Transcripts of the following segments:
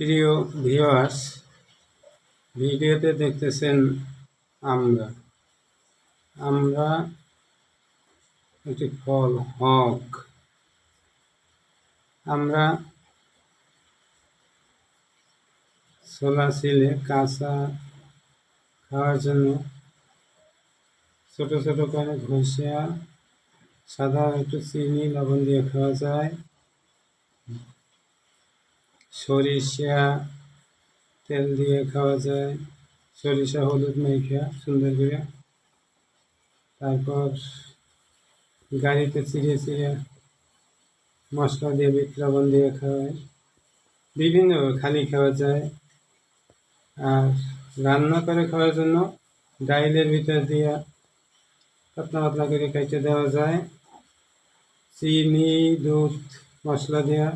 প্রিয় ভিউয়ার্স, ভিডিওতে দেখতেছেন আমরা আমরা একটি ফল হক। আমরা ছোলা ছিলে কাঁচা খাওয়ার জন্য ছোট ছোট করে ঘষিয়া সাদা একটু চিনি লবণ দিয়ে খাওয়া যায়। সরিষা তেল দিয়ে খাওয়া যায়, সরিষা হলুদ মেখে সুন্দর করে। তারপর গাড়িতে চিড়ে চিড়ে মশলা দিয়ে বিট লবণ দিয়ে খাওয়ায়, বিভিন্ন খালি খাওয়া যায়। আর রান্না করে খাওয়ার জন্য ডাইলের ভিতর দিয়ে পাতলা পাতলা করে কেটে দেওয়া যায়। চিনি দুধ মশলা দেওয়া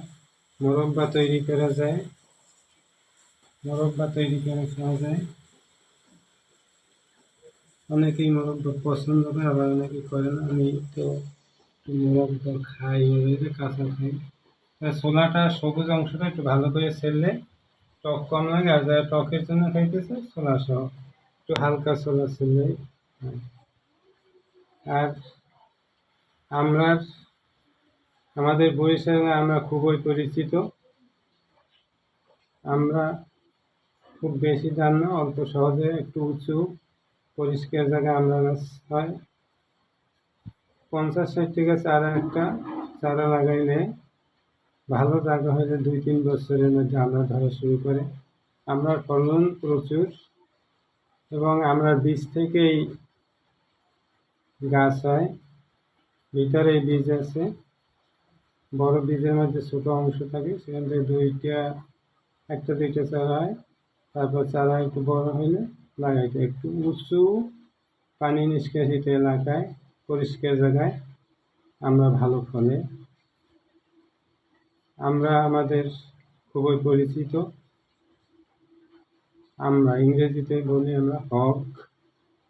মোরব্বা তৈরি করা যায়, মোরব্বা তৈরি করে খাওয়া যায়। অনেকেই মোরব্বা পছন্দ করে, আবার অনেকেই করে না। আমি তো মোরব্বা খাই, কাঁচা খাই। ছোলাটা সবুজ অংশটা একটু ভালো করে ছেড়লে টক কম লাগে, আর যারা টকের জন্য খাইতেছে ছোলা সহ একটু হালকা ছোলা ছেড়লেই। আর আমাদের বরিশালে আমরা খুবই পরিচিত। আমরা খুব বেশি দাম না, অল্প সহজে একটু উঁচু পরিষ্কার জায়গায় আমরা গাছ হয় 50-60 টাকা চারা। একটা চারা লাগাইলে ভালো জায়গা হলে 2-3 বছরের মধ্যে আমরা ধরা শুরু করে। আমরা ফলন প্রচুর, এবং আমরা বীজ থেকেই গাছ হয়। ভিতরে বীজ আছে, বড় বীজের মধ্যে ছোট অংশ থাকে, সেখান থেকে একটা দুইটা চারা হয়। তারপর চারা একটু বড় হলে লাগাইতে একটু উঁচু পানি নিষ্কাশিত এলাকায় পরিষ্কার জায়গায় আমরা ভালো ফলে। আমরা আমাদের খুবই পরিচিত। আমরা ইংরেজিতে বলি আমরা হক,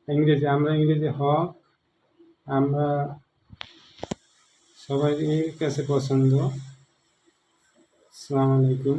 ইংরেজি হক। আমরা সবাই কাছে পছন্দ। আসসালামু আলাইকুম।